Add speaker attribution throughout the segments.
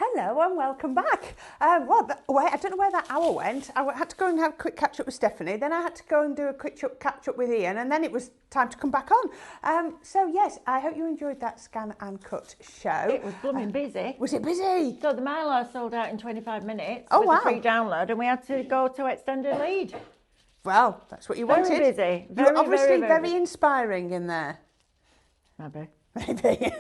Speaker 1: Hello and welcome back. I don't know where that hour went. I had to go and have a quick catch up with Stephanie. Then I had to go and do a quick catch up with Ian, and then it was time to come back on. So yes, I hope you enjoyed that scan and cut show.
Speaker 2: It was blooming busy.
Speaker 1: Was it busy?
Speaker 2: So the Mylar sold out in 25 minutes
Speaker 1: Oh,
Speaker 2: with
Speaker 1: wow.
Speaker 2: a free download, and we had to go to extended lead.
Speaker 1: Well, that's what you
Speaker 2: Very
Speaker 1: wanted.
Speaker 2: busy.
Speaker 1: You're obviously very
Speaker 2: busy.
Speaker 1: inspiring in there.
Speaker 2: Maybe.
Speaker 1: Maybe.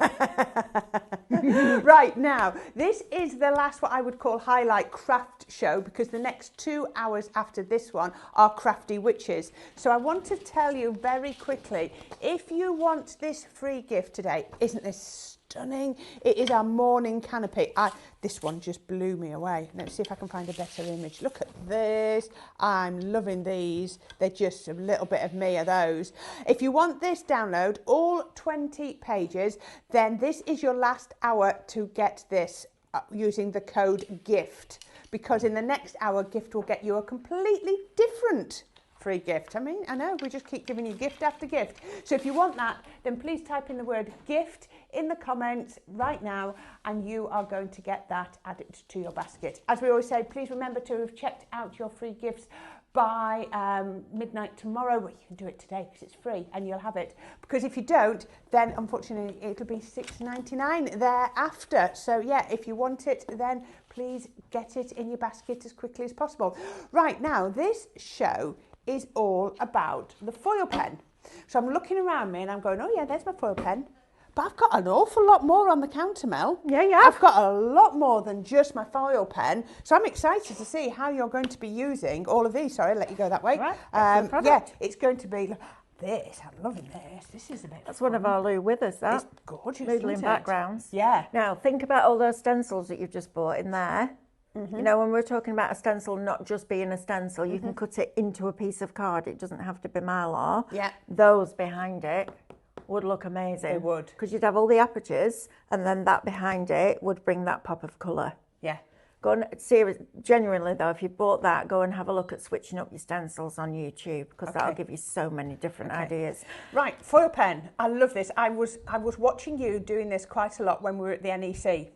Speaker 1: Right, now, this is the last what I would call highlight craft show, because the next 2 hours after this one are crafty witches. So I want to tell you very quickly, if you want this free gift today, isn't this stunning? It is our morning canopy. This one just blew me away. Let's see if I can find a better image. Look at this. I'm loving these. They're just a little bit of me, are those. If you want this download, all 20 pages, then this is your last hour to get this using the code GIFT, because in the next hour, GIFT will get you a completely different free gift. I mean, I know, we just keep giving you gift after gift. So if you want that, then please type in the word gift in the comments right now, and you are going to get that added to your basket. As we always say, please remember to have checked out your free gifts by midnight tomorrow. Well, you can do it today because it's free and you'll have it. Because if you don't, then unfortunately it'll be $6.99 thereafter. So yeah, if you want it, then please get it in your basket as quickly as possible. Right, now, this show is all about the foil pen. So I'm looking around me and I'm going, oh yeah, there's my foil pen. But I've got an awful lot more on the counter, Mel.
Speaker 2: Yeah.
Speaker 1: I've got a lot more than just my foil pen. So I'm excited to see how you're going to be using all of these. Sorry, I'll let you go that way.
Speaker 2: Right,
Speaker 1: yeah, it's going to be this. I'm loving this. This is a bit
Speaker 2: That's
Speaker 1: fun.
Speaker 2: one of our Lou Withers, that.
Speaker 1: It's gorgeous,
Speaker 2: Noodling
Speaker 1: isn't it?
Speaker 2: backgrounds.
Speaker 1: Yeah.
Speaker 2: Now, think about all those stencils that you've just bought in there. Mm-hmm. You know, when we're talking about a stencil not just being a stencil, you can cut it into a piece of card. It doesn't have to be Mylar.
Speaker 1: Yeah.
Speaker 2: Those behind it would look amazing.
Speaker 1: They would.
Speaker 2: Because you'd have all the apertures, and then that behind it would bring that pop of colour.
Speaker 1: Yeah.
Speaker 2: Go and genuinely though, if you bought that, go and have a look at switching up your stencils on YouTube, because that'll give you so many different ideas.
Speaker 1: Right, foil pen. I love this. I was watching you doing this quite a lot when we were at the NEC.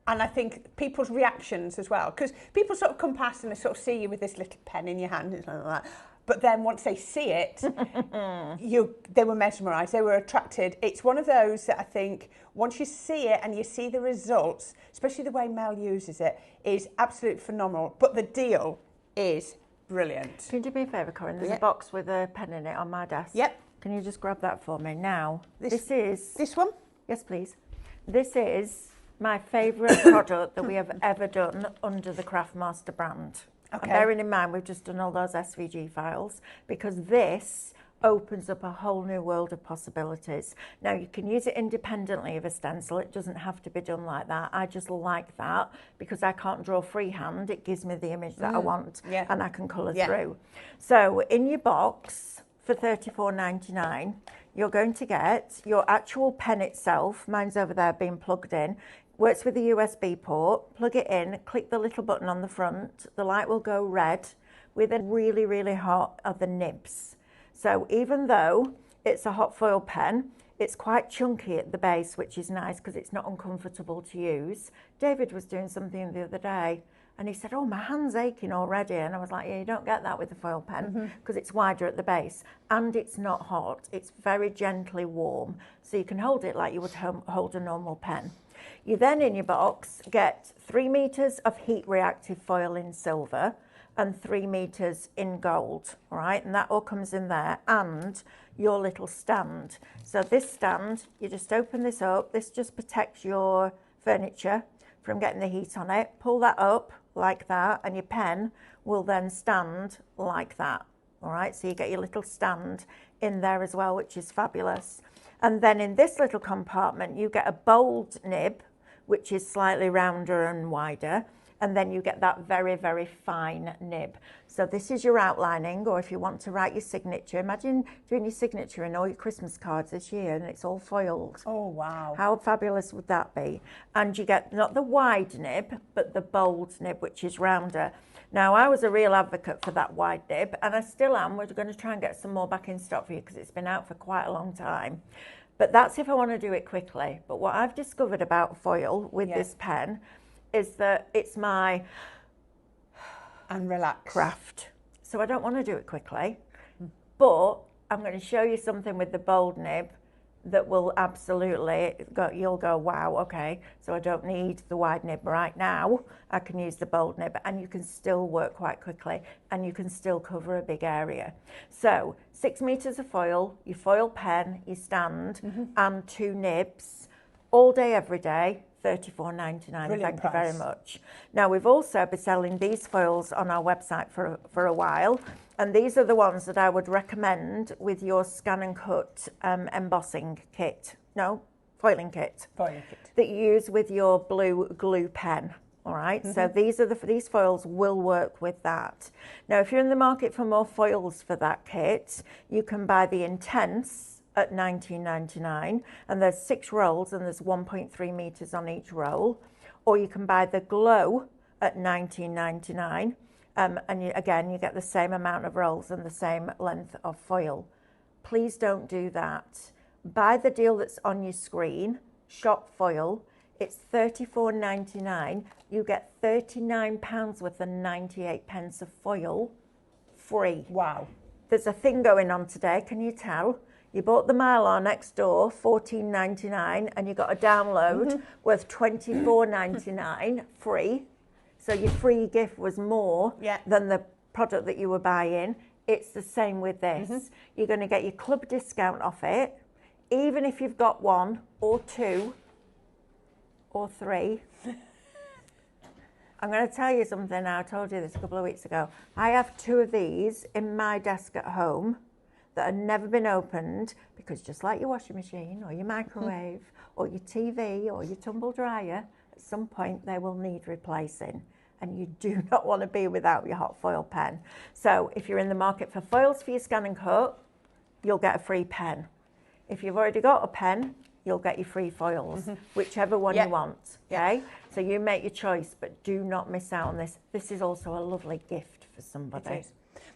Speaker 1: And I think people's reactions as well, because people sort of come past and they sort of see you with this little pen in your hand, and like that. But then once they see it, they were mesmerised, they were attracted. It's one of those that I think once you see it and you see the results, especially the way Mel uses it, is absolutely phenomenal. But the deal is brilliant.
Speaker 2: Can you do me a favour, Corinne? There's a box with a pen in it on my desk.
Speaker 1: Yep.
Speaker 2: Can you just grab that for me now? This is...
Speaker 1: This one?
Speaker 2: Yes, please. This is my favourite product that we have ever done under the Craftmaster brand.
Speaker 1: Okay.
Speaker 2: And bearing in mind, we've just done all those SVG files, because this opens up a whole new world of possibilities. Now, you can use it independently of a stencil. It doesn't have to be done like that. I just like that because I can't draw freehand. It gives me the image that I want, and I can colour through. So in your box for $34.99, you're going to get your actual pen itself. Mine's over there being plugged in. Works with a USB port. Plug it in, click the little button on the front. The light will go red with a really, really hot are the nibs. So even though it's a hot foil pen, it's quite chunky at the base, which is nice because it's not uncomfortable to use. David was doing something the other day and he said, oh, my hand's aching already. And I was like, yeah, you don't get that with a foil pen because it's wider at the base and it's not hot. It's very gently warm. So you can hold it like you would hold a normal pen. You then, in your box, get 3 meters of heat reactive foil in silver and 3 meters in gold, all right? And that all comes in there, and your little stand. So this stand, you just open this up. This just protects your furniture from getting the heat on it. Pull that up like that, and your pen will then stand like that, all right? So you get your little stand in there as well, which is fabulous. And then in this little compartment, you get a bold nib, which is slightly rounder and wider. And then you get that very, very fine nib. So this is your outlining, or if you want to write your signature, imagine doing your signature in all your Christmas cards this year and it's all foiled.
Speaker 1: Oh, wow.
Speaker 2: How fabulous would that be? And you get not the wide nib, but the bold nib, which is rounder. Now, I was a real advocate for that wide nib, and I still am. We're going to try and get some more back in stock for you because it's been out for quite a long time. But that's if I want to do it quickly. But what I've discovered about foil with this pen is that it's my
Speaker 1: and relax
Speaker 2: craft. So I don't want to do it quickly, but I'm going to show you something with the bold nib that will absolutely go, you'll go, wow, okay, so I don't need the wide nib right now. I can use the bold nib, and you can still work quite quickly, and you can still cover a big area. So 6 meters of foil, your foil pen, your stand, and 2 nibs, all day, every day, $34.99. Thank you very much. Now, we've also been selling these foils on our website for a while, and these are the ones that I would recommend with your scan and cut embossing kit. No, foiling kit.
Speaker 1: Foiling kit.
Speaker 2: That you use with your blue glue pen. All right, so these foils will work with that. Now, if you're in the market for more foils for that kit, you can buy the Intense at $19.99, and there's 6 rolls and there's 1.3 meters on each roll. Or you can buy the Glow at $19.99, and again, you get the same amount of rolls and the same length of foil. Please don't do that. Buy the deal that's on your screen, Shop Foil. It's $34.99. You get £39 worth and 98 pence of foil free.
Speaker 1: Wow.
Speaker 2: There's a thing going on today, can you tell? You bought the Mylar next door, $14.99, and you got a download worth $24.99 free. So your free gift was more than the product that you were buying. It's the same with this. You're going to get your club discount off it, even if you've got 1 or 2 or 3. I'm going to tell you something now. I told you this a couple of weeks ago. I have 2 of these in my desk at home that have never been opened, because just like your washing machine or your microwave or your TV or your tumble dryer, at some point they will need replacing, and you do not want to be without your hot foil pen. So if you're in the market for foils for your scan and cut, you'll get a free pen. If you've already got a pen, you'll get your free foils, whichever one you want, okay? So you make your choice, but do not miss out on this. This is also a lovely gift for somebody.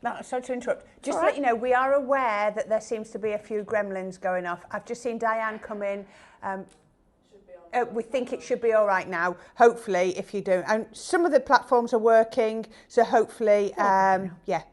Speaker 1: Now, sorry to interrupt. Just to let you know, we are aware that there seems to be a few gremlins going off. I've just seen Diane come in. We think it should be all right now, hopefully, if you do. And some of the platforms are working, so hopefully, yeah.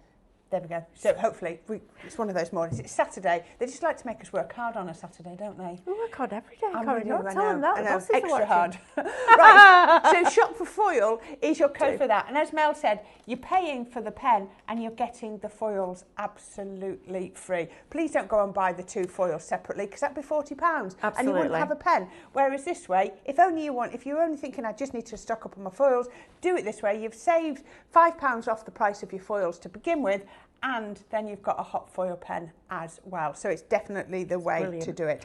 Speaker 1: There we go. So hopefully, it's one of those mornings. It's Saturday. They just like to make us work hard on a Saturday, don't they?
Speaker 2: We work hard every day,
Speaker 1: Corinne.
Speaker 2: Don't tell them that.
Speaker 1: I know, extra hard. Right, so Shop for Foil is your code for that. And as Mel said, you're paying for the pen and you're getting the foils absolutely free. Please don't go and buy the 2 foils separately, because that'd be £40.
Speaker 2: Absolutely.
Speaker 1: And you wouldn't have a pen. Whereas this way, if you're only thinking, I just need to stock up on my foils, do it this way. You've saved £5 off the price of your foils to begin with, and then you've got a hot foil pen as well. So it's definitely the way to do it.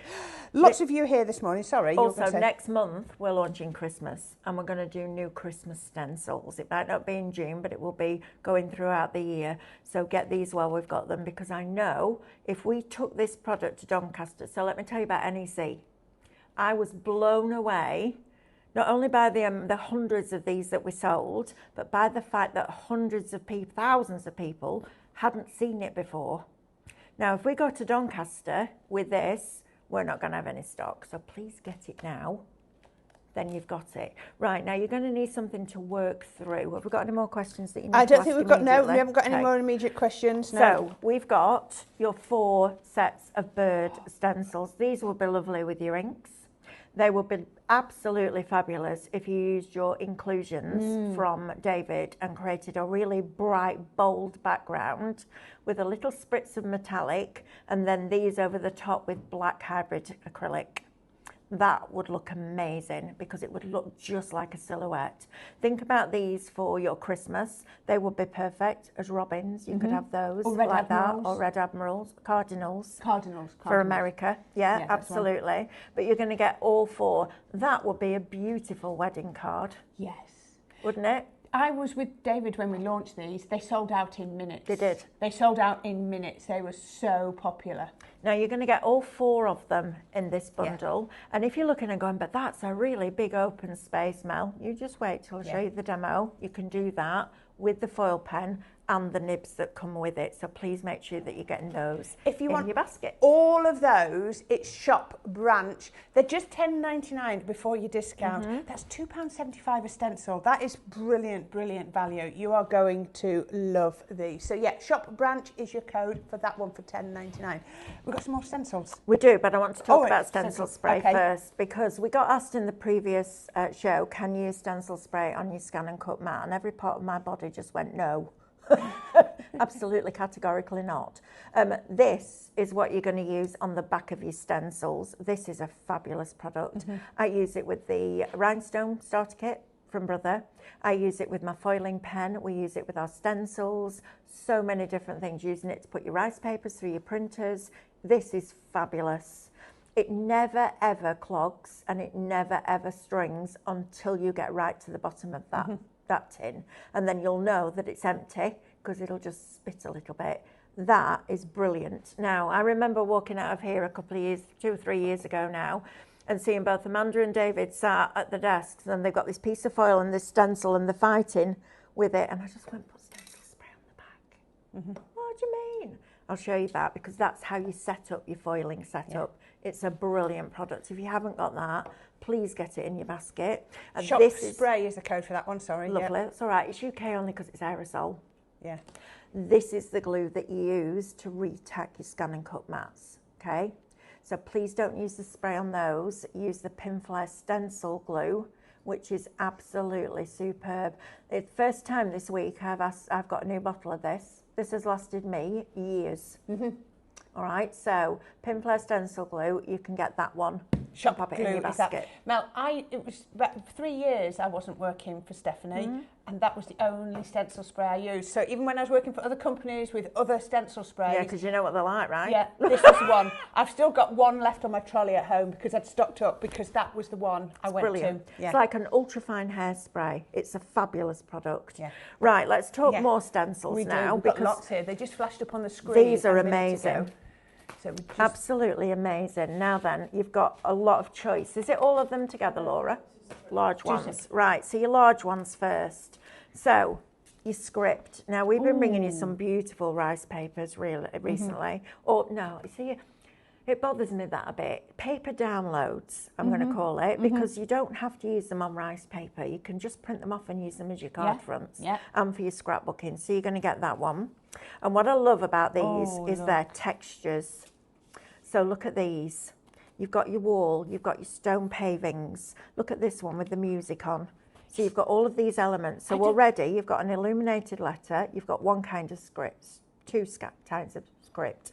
Speaker 1: Lots of you here this morning. Sorry.
Speaker 2: Also, next month we're launching Christmas, and we're going to do new Christmas stencils. It might not be in June, but it will be going throughout the year. So get these while we've got them, because I know if we took this product to Doncaster, so let me tell you about NEC. I was blown away, not only by the hundreds of these that we sold, but by the fact that hundreds of people, thousands of people, hadn't seen it before. Now, if we go to Doncaster with this, we're not going to have any stock, so please get it now. Then you've got it. Right, now you're going to need something to work through. Have we got any more questions that you need to ask?
Speaker 1: I don't think we've got, no, we haven't got any more immediate questions. No.
Speaker 2: So we've got your 4 sets of bird stencils. These will be lovely with your inks. They will be absolutely fabulous if you used your inclusions from David and created a really bright, bold background with a little spritz of metallic, and then these over the top with black hybrid acrylic. That would look amazing, because it would look just like a silhouette. Think about these for your Christmas. They would be perfect as robins. You could have those like that, or red admirals, cardinals for America. Yeah, absolutely. But you're going to get all 4. That would be a beautiful wedding card.
Speaker 1: Yes.
Speaker 2: Wouldn't it?
Speaker 1: I was with David when we launched these. They sold out in minutes.
Speaker 2: They did.
Speaker 1: They sold out in minutes. They were so popular.
Speaker 2: Now you're going to get all 4 of them in this bundle. And if you're looking and going, but that's a really big open space, Mel, you just wait till I show you the demo. You can do that with the foil pen and the nibs that come with it. So please make sure that you're getting those
Speaker 1: if you want
Speaker 2: your basket.
Speaker 1: All of those, it's shop branch. They're just £10.99 before your discount. That's £2.75 a stencil. That is brilliant, brilliant value. You are going to love these. So yeah, shop branch is your code for that one for £10.99. We've got some more stencils.
Speaker 2: We do, but I want to talk about
Speaker 1: stencil
Speaker 2: stencil spray
Speaker 1: okay.
Speaker 2: first, because we got asked in the previous show, can you use stencil spray on your scan and cut mat? And every part of my body just went no. Absolutely categorically not. This is what you're going to use on the back of your stencils. This is a fabulous product. I use it with the rhinestone starter kit from Brother. I use it with my foiling pen. We use it with our stencils. So many different things. Using it to put your rice papers through your printers. This is fabulous. It never ever clogs and it never ever strings until you get right to the bottom of that tin, and then you'll know that it's empty because it'll just spit a little bit. That is brilliant. Now, I remember walking out of here a couple of years, 2 or 3 years ago now, and seeing both Amanda and David sat at the desks, and they've got this piece of foil and this stencil, and they're fighting with it, and I just went, put stencil spray on the back. What do you mean? I'll show you that, because that's how you set up your foiling setup. It's a brilliant product. If you haven't got that, please get it in your basket. And
Speaker 1: Shop spray is the code for that one, sorry.
Speaker 2: Lovely, that's all right. It's UK only because it's aerosol.
Speaker 1: Yeah.
Speaker 2: This is the glue that you use to re-tack your scan and cut mats, okay? So please don't use the spray on those. Use the Pinflair stencil glue, which is absolutely superb. It's the first time this week I've got a new bottle of this. This has lasted me years. All right, so Pinflair stencil glue, you can get that one.
Speaker 1: Shop
Speaker 2: pop it
Speaker 1: glue
Speaker 2: in your basket.
Speaker 1: Mel, it was about 3 years I wasn't working for Stephanie, and that was the only stencil spray I used. So even when I was working for other companies with other stencil sprays.
Speaker 2: Yeah, because you know what they're like, right?
Speaker 1: Yeah, this was the one. I've still got one left on my trolley at home because I'd stocked up, because that was the one I went
Speaker 2: brilliant.
Speaker 1: to. Yeah.
Speaker 2: It's like an ultrafine hairspray. It's a fabulous product.
Speaker 1: Yeah.
Speaker 2: Right, let's talk more stencils now.
Speaker 1: We've got lots here. They just flashed up on the screen.
Speaker 2: These are amazing.
Speaker 1: So
Speaker 2: absolutely amazing. Now then, you've got a lot of choice. Is it all of them together, Laura? Large ones. Right, so your large ones first. So, your script. Now, we've been bringing you some beautiful rice papers recently. Or, no, see, it bothers me that a bit. Paper downloads, I'm going to call it, because you don't have to use them on rice paper. You can just print them off and use them as your card fronts and for your scrapbooking. So, you're going to get that one. And what I love about these is their textures. So look at these. You've got your wall, you've got your stone pavings. Look at this one with the music on. So you've got all of these elements. So already you've got an illuminated letter, you've got one kind of script, two kinds of script,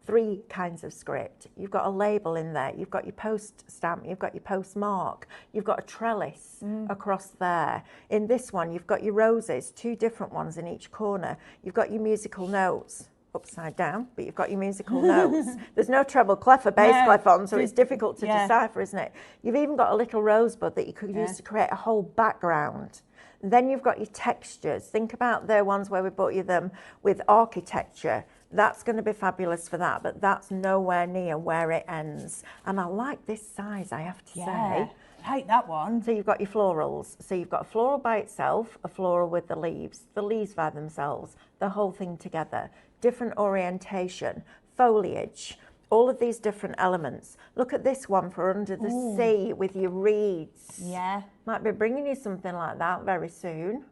Speaker 2: 3 kinds of script. You've got a label in there, you've got your post stamp, you've got your postmark, you've got a trellis across there. In this one, you've got your roses, 2 different ones in each corner. You've got your musical notes, upside down, but you've got your musical notes. There's no treble clef or bass clef on, so it's difficult to decipher, isn't it? You've even got a little rosebud that you could use to create a whole background. Then you've got your textures. Think about the ones where we bought you them with architecture. That's going to be fabulous for that, but that's nowhere near where it ends. And I like this size, I have to say.
Speaker 1: I hate that one.
Speaker 2: So you've got your florals. So you've got a floral by itself, a floral with the leaves by themselves, the whole thing together. Different orientation, foliage, all of these different elements. Look at this one for under the sea with your reeds.
Speaker 1: Yeah.
Speaker 2: Might be bringing you something like that very soon,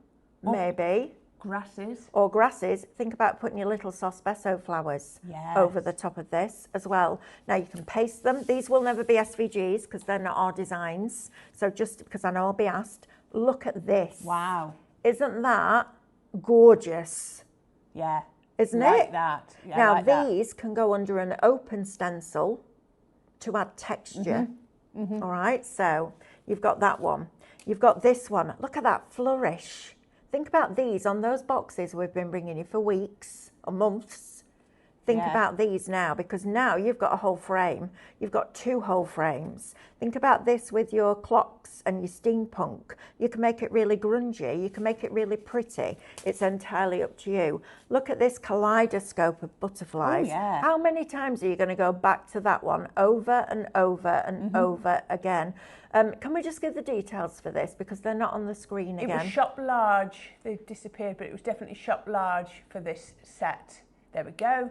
Speaker 2: maybe.
Speaker 1: Grasses.
Speaker 2: Or grasses. Think about putting your little sospeso flowers over the top of this as well. Now you can paste them. These will never be SVGs because they're not our designs. So just because I know I'll be asked, look at this.
Speaker 1: Wow.
Speaker 2: Isn't that gorgeous?
Speaker 1: Yeah.
Speaker 2: Isn't
Speaker 1: like
Speaker 2: it?
Speaker 1: That. Yeah,
Speaker 2: now
Speaker 1: like
Speaker 2: these can go under an open stencil to add texture. All right, so you've got that one. You've got this one. Look at that flourish. Think about these on those boxes we've been bringing you for weeks or months. Think about these now, because now you've got a whole frame. You've got 2 whole frames. Think about this with your clocks and your steampunk. You can make it really grungy. You can make it really pretty. It's entirely up to you. Look at this kaleidoscope of butterflies.
Speaker 1: Oh, yeah.
Speaker 2: How many times are you going to go back to that one over and over and over again? Can we just give the details for this, because they're not on the screen again?
Speaker 1: It was shop large. They've disappeared, but it was definitely shop large for this set. There we go.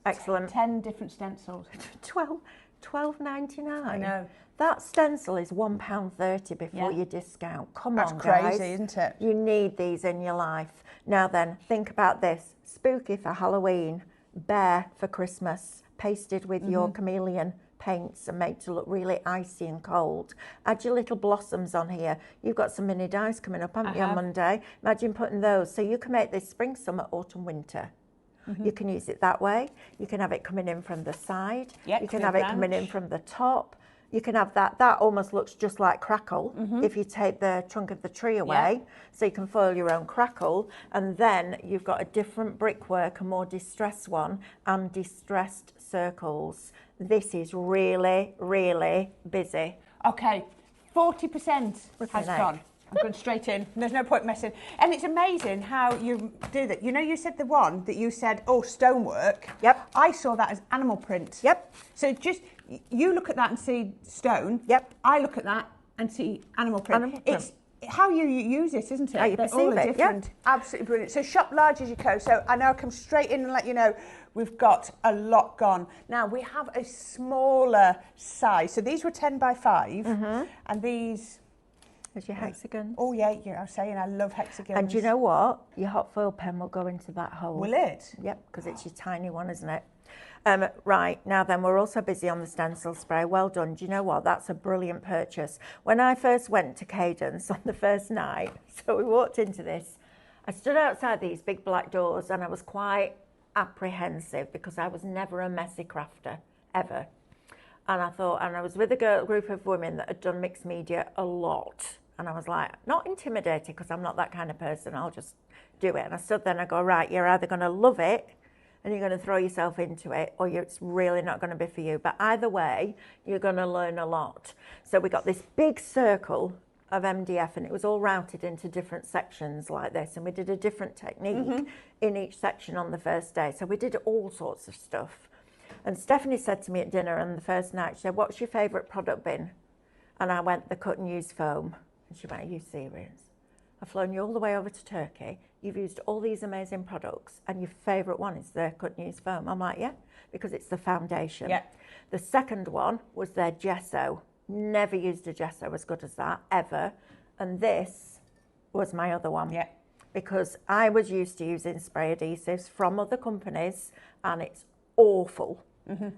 Speaker 2: Excellent.
Speaker 1: 10 different stencils.
Speaker 2: $12.99.
Speaker 1: I know.
Speaker 2: That stencil is £1.30 before your discount. Come on,
Speaker 1: That's
Speaker 2: guys.
Speaker 1: crazy, isn't it?
Speaker 2: You need these in your life. Now then, think about this. Spooky for Halloween, bear for Christmas, pasted with your chameleon paints and made to look really icy and cold. Add your little blossoms on here. You've got some mini dies coming up, haven't you, on Monday? Imagine putting those. So you can make this spring, summer, autumn, winter. You can use it that way. You can have it coming in from the side.
Speaker 1: Yep,
Speaker 2: you can have it coming in from the top. You can have that. That almost looks just like crackle if you take the trunk of the tree away. So you can foil your own crackle. And then you've got a different brickwork, a more distressed one, and distressed circles. This is really, really busy.
Speaker 1: Okay, 40% has gone. I'm going straight in. There's no point messing. And it's amazing how you do that. You know, you said the one that you said, oh, stonework.
Speaker 2: Yep.
Speaker 1: I saw that as animal print.
Speaker 2: Yep.
Speaker 1: So just, you look at that and see stone.
Speaker 2: Yep.
Speaker 1: I look at that and see animal print.
Speaker 2: Animal print.
Speaker 1: It's how you use it, isn't it?
Speaker 2: How you
Speaker 1: They're
Speaker 2: perceive
Speaker 1: all
Speaker 2: it,
Speaker 1: different.
Speaker 2: yep.
Speaker 1: Absolutely brilliant. So shop large as you go. So I now come straight in and let you know we've got a lot gone. Now we have a smaller size. So these were 10 by 5 and these...
Speaker 2: There's your hexagons.
Speaker 1: Oh yeah, I was saying I love hexagons.
Speaker 2: And you know what? Your hot foil pen will go into that hole.
Speaker 1: Will it?
Speaker 2: Yep, because it's your tiny one, isn't it? Right, now then, we're also busy on the stencil spray. Well done. Do you know what? That's a brilliant purchase. When I first went to Cadence on the first night, so we walked into this, I stood outside these big black doors and I was quite apprehensive because I was never a messy crafter, ever. And I thought, and I was with a group of women that had done mixed media a lot. And I was like, not intimidated, because I'm not that kind of person. I'll just do it. And I stood there and I go, right, you're either going to love it and you're going to throw yourself into it, or it's really not going to be for you. But either way, you're going to learn a lot. So we got this big circle of MDF and it was all routed into different sections like this. And we did a different technique in each section on the first day. So we did all sorts of stuff. And Stephanie said to me at dinner on the first night, she said, what's your favourite product bin? And I went, the cut and use foam. And she went, are you serious? I've flown you all the way over to Turkey. You've used all these amazing products and your favourite one is their cut and use foam. I'm like, yeah, because it's the foundation.
Speaker 1: Yeah.
Speaker 2: The second one was their gesso. Never used a gesso as good as that, ever. And this was my other one.
Speaker 1: Yeah.
Speaker 2: Because I was used to using spray adhesives from other companies and it's awful.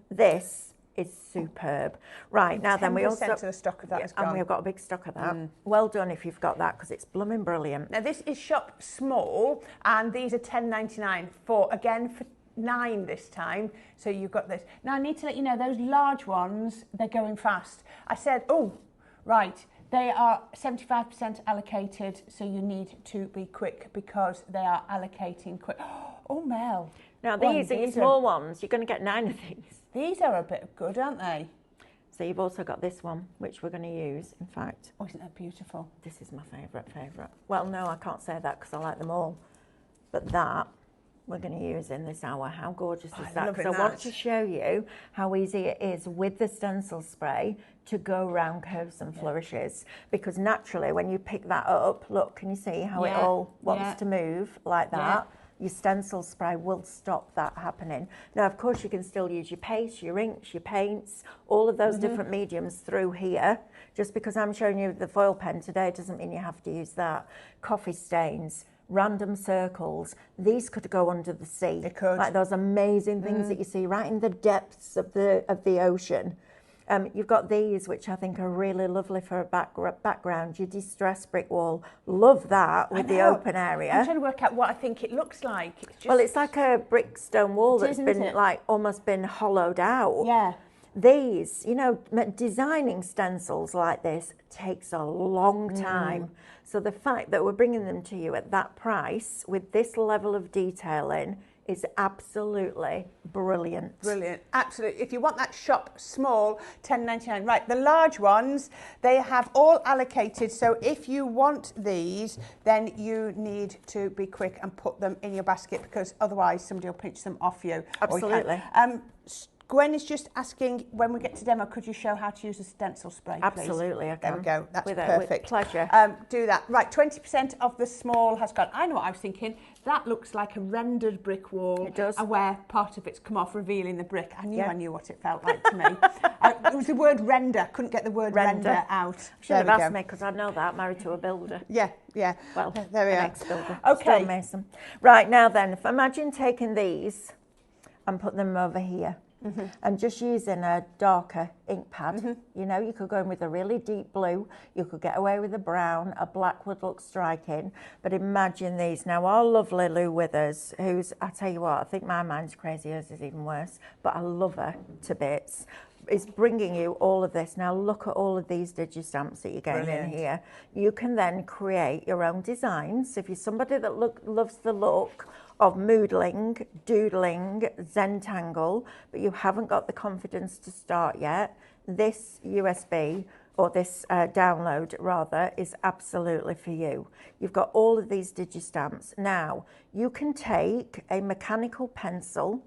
Speaker 2: This is superb. Right, now then we also...
Speaker 1: 10% of the stock of that is gone.
Speaker 2: And we've got a big stock of that. Well done if you've got that, because it's blooming brilliant.
Speaker 1: Now this is shop small and these are $10.99 for, again, for 9 this time. So you've got this. Now I need to let you know, those large ones, they're going fast. I said, oh, right, they are 75% allocated, so you need to be quick because they are allocating quick. Oh, Mel.
Speaker 2: Now these are your small ones. You're going to get 9 of these.
Speaker 1: These are a bit good, aren't they?
Speaker 2: So you've also got this one, which we're going to use, in fact.
Speaker 1: Oh, isn't that beautiful?
Speaker 2: This is my favourite. Well, no, I can't say that because I like them all. But that, we're going to use in this hour. How gorgeous is that? Because I want to show you how easy it is with the stencil spray to go round curves and flourishes. Because naturally, when you pick that up, look, can you see how it all wants to move like that? Your stencil spray will stop that happening. Now, of course, you can still use your paste, your inks, your paints, all of those different mediums through here. Just because I'm showing you the foil pen today doesn't mean you have to use that. Coffee stains, random circles. These could go under the sea.
Speaker 1: They could.
Speaker 2: Like those amazing things that you see right in the depths of the ocean. You've got these, which I think are really lovely for a background. Your distressed brick wall. Love that with the open area.
Speaker 1: I'm trying to work out what I think it looks like. It's just...
Speaker 2: Well, it's like a brick stone wall that's been like almost been hollowed out.
Speaker 1: Yeah.
Speaker 2: These, you know, designing stencils like this takes a long time. So the fact that we're bringing them to you at that price with this level of detailing is absolutely brilliant.
Speaker 1: Brilliant, absolutely. If you want that shop small, £10.99. Right, the large ones, they have all allocated. So if you want these, then you need to be quick and put them in your basket, because otherwise somebody will pinch them off you.
Speaker 2: Absolutely.
Speaker 1: Gwen is just asking, when we get to demo, could you show how to use a stencil spray, please?
Speaker 2: Absolutely, I can.
Speaker 1: There we go, that's
Speaker 2: with
Speaker 1: perfect.
Speaker 2: With pleasure.
Speaker 1: Do that. Right, 20% of the small has gone. I know what I was thinking. That looks like a rendered brick wall.
Speaker 2: It does.
Speaker 1: Where part of it's come off, revealing the brick. I knew what it felt like to me. It was the word render. Couldn't get the word render out.
Speaker 2: Should have asked me, because I know that, married to a builder.
Speaker 1: Yeah.
Speaker 2: Well,
Speaker 1: there we are.
Speaker 2: Ex-builder.
Speaker 1: Okay.
Speaker 2: Stonemason. Right, now then, imagine taking these and putting them over here. And just using a darker ink pad. You know, you could go in with a really deep blue, you could get away with a brown, a black would look striking, but imagine these. Now, our lovely Lou Withers, who's, I tell you what, I think my mind's crazy, hers is even worse, but I love her to bits, is bringing you all of this. Now, look at all of these digis-stamps that you're getting in here. You can then create your own designs. If you're somebody that loves the look of moodling, doodling, Zentangle, but you haven't got the confidence to start yet, this USB, or this download rather, is absolutely for you. You've got all of these digis-stamps. Now, you can take a mechanical pencil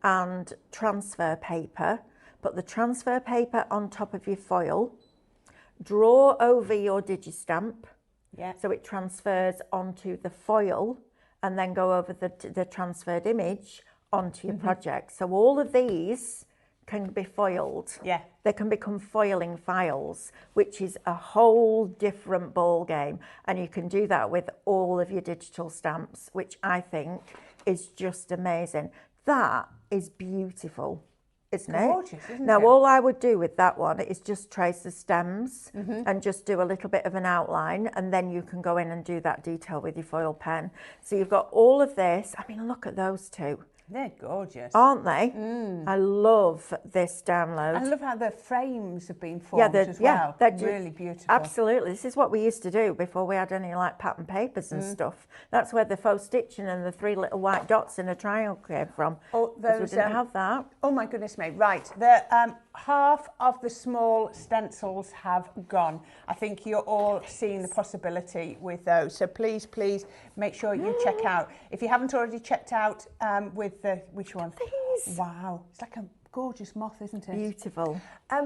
Speaker 2: and transfer paper, put the transfer paper on top of your foil, draw over your digis-stamp, so it transfers onto the foil, and then go over the transferred image onto your project. So all of these can be foiled. They can become foiling files, which is a whole different ball game. And you can do that with all of your digital stamps, which I think is just amazing. That is beautiful, isn't it?
Speaker 1: Gorgeous, isn't it?
Speaker 2: Now, all I would do with that one is just trace the stems and just do a little bit of an outline, and then you can go in and do that detail with your foil pen. So you've got all of this. I mean, look at those two.
Speaker 1: They're gorgeous.
Speaker 2: Aren't they? I love this download.
Speaker 1: I love how the frames have been formed as well.
Speaker 2: They're
Speaker 1: really beautiful.
Speaker 2: Absolutely. This is what we used to do before we had any like pattern papers and stuff. That's where the faux stitching and the 3 little white dots in a triangle came from.
Speaker 1: Oh,
Speaker 2: we didn't have that.
Speaker 1: Oh my goodness me. Right. The half of the small stencils have gone. I think you're all seeing the possibility with those. So please make sure you check out. If you haven't already checked out with which one?
Speaker 2: These.
Speaker 1: Wow. It's like a gorgeous moth, isn't it?
Speaker 2: Beautiful.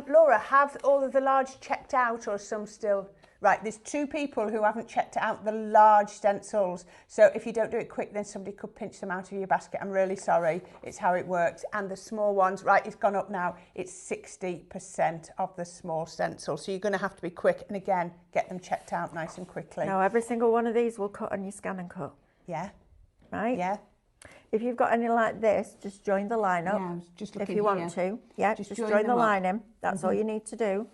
Speaker 1: Laura, have all of the large checked out, or some still? Right, there's 2 people who haven't checked out the large stencils. So if you don't do it quick, then somebody could pinch them out of your basket. I'm really sorry. It's how it works. And the small ones, right, it's gone up now. It's 60% of the small stencils. So you're going to have to be quick. And again, get them checked out nice and quickly.
Speaker 2: Now, every single one of these will cut on your scan and cut.
Speaker 1: Yeah.
Speaker 2: Right?
Speaker 1: Yeah.
Speaker 2: If you've got any like this, just join the line up.
Speaker 1: Yeah, I was just looking
Speaker 2: if you want
Speaker 1: here.
Speaker 2: to. Yeah, just join the
Speaker 1: them
Speaker 2: line in. That's all you need to do.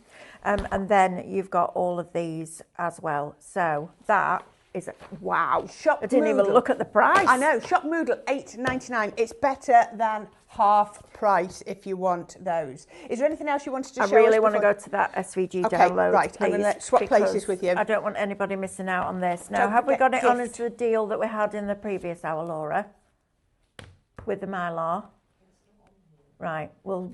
Speaker 2: And then you've got all of these as well. So that is, wow.
Speaker 1: Shop
Speaker 2: I didn't
Speaker 1: Moodle.
Speaker 2: even look at the price.
Speaker 1: I know, Shop Moodle, $8.99. It's better than half price if you want those. Is there anything else you wanted to show us?
Speaker 2: I really want to go to that SVG download,
Speaker 1: right.
Speaker 2: please.
Speaker 1: I'm going to swap places with you.
Speaker 2: I don't want anybody missing out on this. Now,
Speaker 1: Don't
Speaker 2: have we got it
Speaker 1: forget
Speaker 2: on as the deal that we had in the previous hour, Laura? With the Mylar? Right, we'll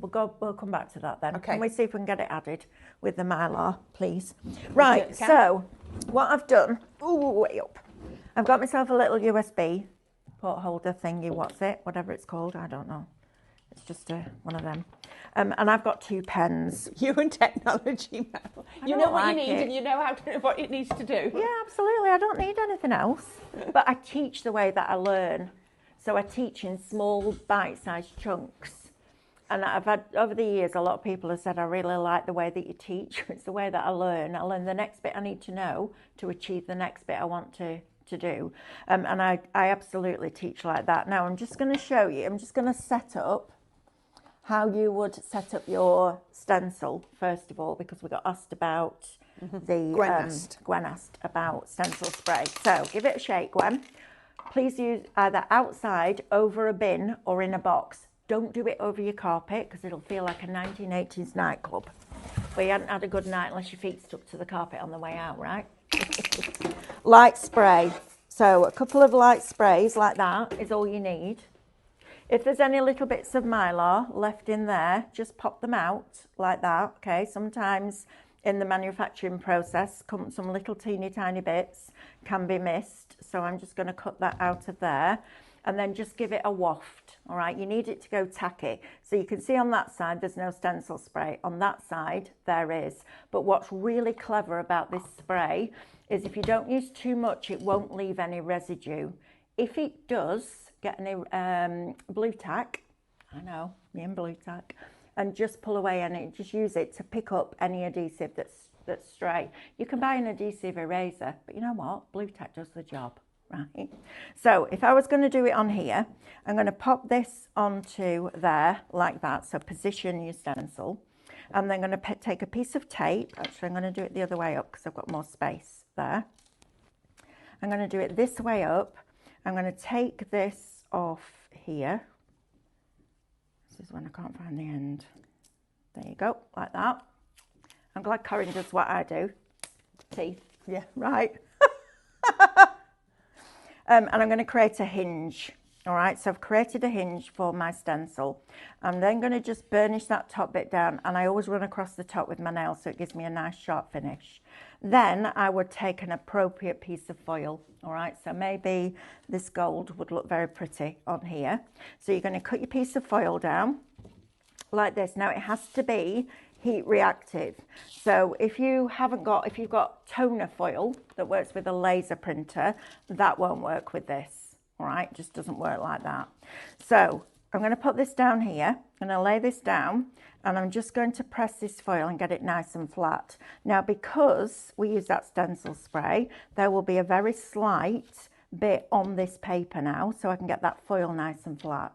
Speaker 2: come back to that then.
Speaker 1: Okay.
Speaker 2: Can we see if we can get it added with the Mylar, please? Right, so what I've done, way up. I've got myself a little USB port holder thingy, whatever it's called, I don't know. It's just one of them. And I've got 2 pens.
Speaker 1: You and technology, Mel. You know what you need and you know what it needs to do.
Speaker 2: Yeah, absolutely. I don't need anything else. But I teach the way that I learn. So I teach in small bite-sized chunks. And I've had, over the years, a lot of people have said, I really like the way that you teach. It's the way that I learn. I learn the next bit I need to know to achieve the next bit I want to do. And I absolutely teach like that. Now, I'm just going to show you. I'm just going to set up how you would set up your stencil, first of all, because we got asked about Gwen asked about stencil spray. So give it a shake, Gwen. Please use either outside, over a bin, or in a box. Don't do it over your carpet, because it'll feel like a 1980s nightclub where you hadn't had a good night unless your feet stuck to the carpet on the way out, right? Light spray. So a couple of light sprays like that is all you need. If there's any little bits of Mylar left in there, just pop them out like that, okay? Sometimes in the manufacturing process, some little teeny tiny bits can be missed. So I'm just going to cut that out of there and then just give it a waft, all right? You need it to go tacky. So you can see on that side, there's no stencil spray. On that side, there is. But what's really clever about this spray is if you don't use too much, it won't leave any residue. If it does get any blue tack, I know, me and blue tack, and just pull away and just use it to pick up any adhesive that's stray. You can buy an adhesive eraser, but you know what? Blue tack does the job, right? So if I was going to do it on here, I'm going to pop this onto there like that. So position your stencil. And then I'm going to take a piece of tape. Actually, I'm going to do it the other way up because I've got more space there. I'm going to do it this way up. I'm going to take this off here. This is when I can't find the end. There you go, like that. I'm glad Corinne does what I do. Teeth.
Speaker 1: Yeah.
Speaker 2: Right. And I'm going to create a hinge. All right, so I've created a hinge for my stencil. I'm then going to just burnish that top bit down, and I always run across the top with my nail so it gives me a nice sharp finish. Then I would take an appropriate piece of foil. All right, so maybe this gold would look very pretty on here. So you're going to cut your piece of foil down like this. Now it has to be heat reactive. So if you've got toner foil that works with a laser printer, that won't work with this. All right, it just doesn't work like that. So I'm going to put this down here, and I'll lay this down, and I'm just going to press this foil and get it nice and flat. Now, because we use that stencil spray, there will be a very slight bit on this paper now, so I can get that foil nice and flat.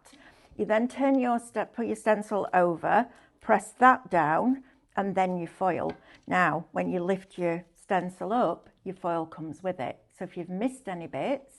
Speaker 2: You then put your stencil over, press that down, and then your foil. Now, when you lift your stencil up, your foil comes with it. So if you've missed any bits,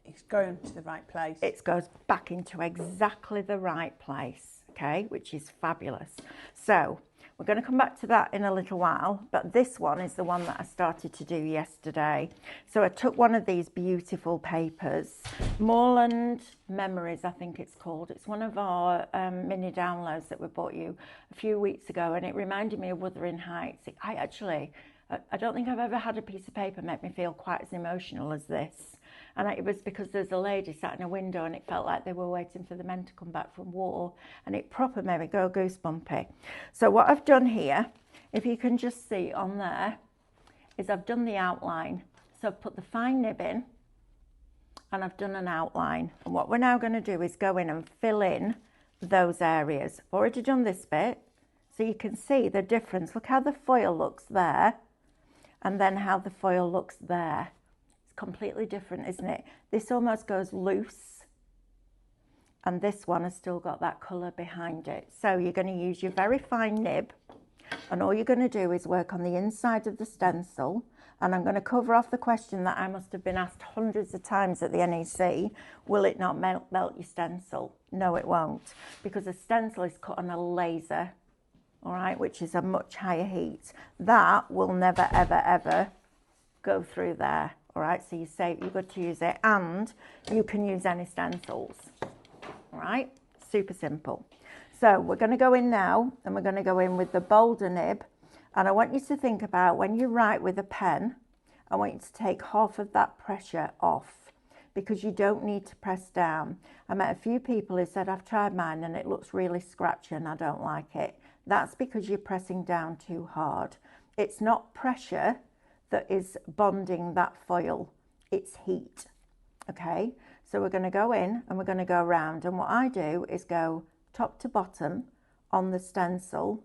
Speaker 1: it's going to the right place.
Speaker 2: It goes back into exactly the right place, okay, which is fabulous. So we're going to come back to that in a little while, but this one is the one that I started to do yesterday. So I took one of these beautiful papers, Mylar Memories, I think it's called. It's one of our mini downloads that we bought you a few weeks ago, and it reminded me of Wuthering Heights. I don't think I've ever had a piece of paper make me feel quite as emotional as this. And it was because there's a lady sat in a window and it felt like they were waiting for the men to come back from war. And it proper made me go goosebumpy. So what I've done here, if you can just see on there, is I've done the outline. So I've put the fine nib in and I've done an outline. And what we're now going to do is go in and fill in those areas. I've already done this bit. So you can see the difference. Look how the foil looks there and then how the foil looks there. Completely different, isn't it? This almost goes loose, and this one has still got that colour behind it. So you're going to use your very fine nib, and all you're going to do is work on the inside of the stencil. And I'm going to cover off the question that I must have been asked hundreds of times at the NEC: will it not melt your stencil? No, it won't, because a stencil is cut on a laser, all right, which is a much higher heat. That will never ever ever go through there. All right, so you're good to use it, and you can use any stencils. All right, super simple. So we're going to go in now, and we're going to go in with the bolder nib. And I want you to think about when you write with a pen, I want you to take half of that pressure off, because you don't need to press down. I met a few people who said, I've tried mine and it looks really scratchy and I don't like it. That's because you're pressing down too hard. It's not pressure that is bonding that foil, it's heat. Okay, so we're going to go in and we're going to go around, and what I do is go top to bottom on the stencil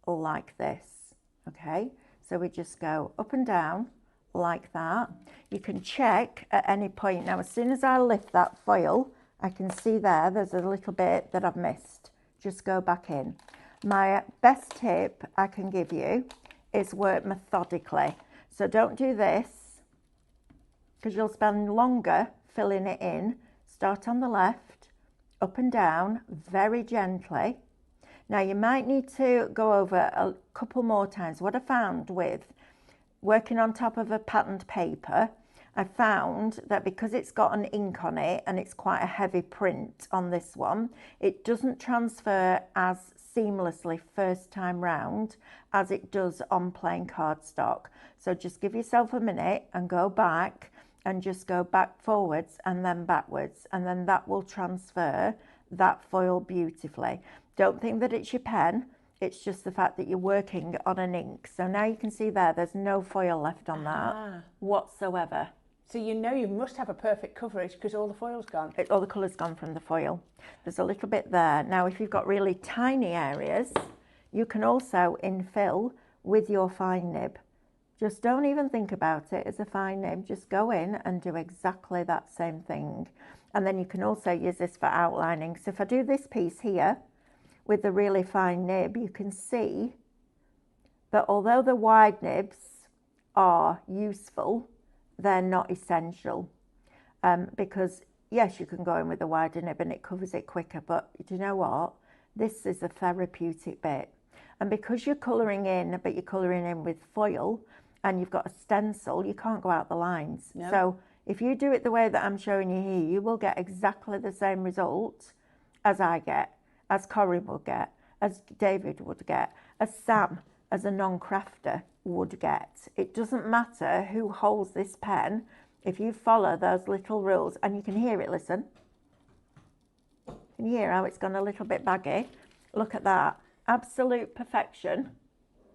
Speaker 2: like this. Okay, so we just go up and down like that. You can check at any point. Now, as soon as I lift that foil, I can see there's a little bit that I've missed. Just go back in. My best tip I can give you is work methodically. So don't do this, because you'll spend longer filling it in. Start on the left, up and down, very gently. Now you might need to go over a couple more times. What I found with working on top of a patterned paper, I found that because it's got an ink on it and it's quite a heavy print on this one, it doesn't transfer as seamlessly first time round as it does on plain cardstock. So just give yourself a minute and go back and just go back forwards and then backwards, and then that will transfer that foil beautifully. Don't think that it's your pen, it's just the fact that you're working on an ink. So now you can see there's no foil left on that whatsoever.
Speaker 1: So you know you must have a perfect coverage because all the foil's gone.
Speaker 2: All the colour's gone from the foil. There's a little bit there. Now if you've got really tiny areas, you can also infill with your fine nib. Just don't even think about it as a fine nib. Just go in and do exactly that same thing. And then you can also use this for outlining. So if I do this piece here with the really fine nib, you can see that although the wide nibs are useful, they're not essential. Because yes, you can go in with a wider nib and it covers it quicker, but do you know what? This is a therapeutic bit. And because you're colouring in, but you're colouring in with foil and you've got a stencil, you can't go out the lines. No. So if you do it the way that I'm showing you here, you will get exactly the same result as I get, as Corinne would get, as David would get, as Sam, as a non-crafter, would get. It doesn't matter who holds this pen if you follow those little rules. And you can hear it, listen. Can you hear how it's gone a little bit baggy? Look at that. Absolute perfection.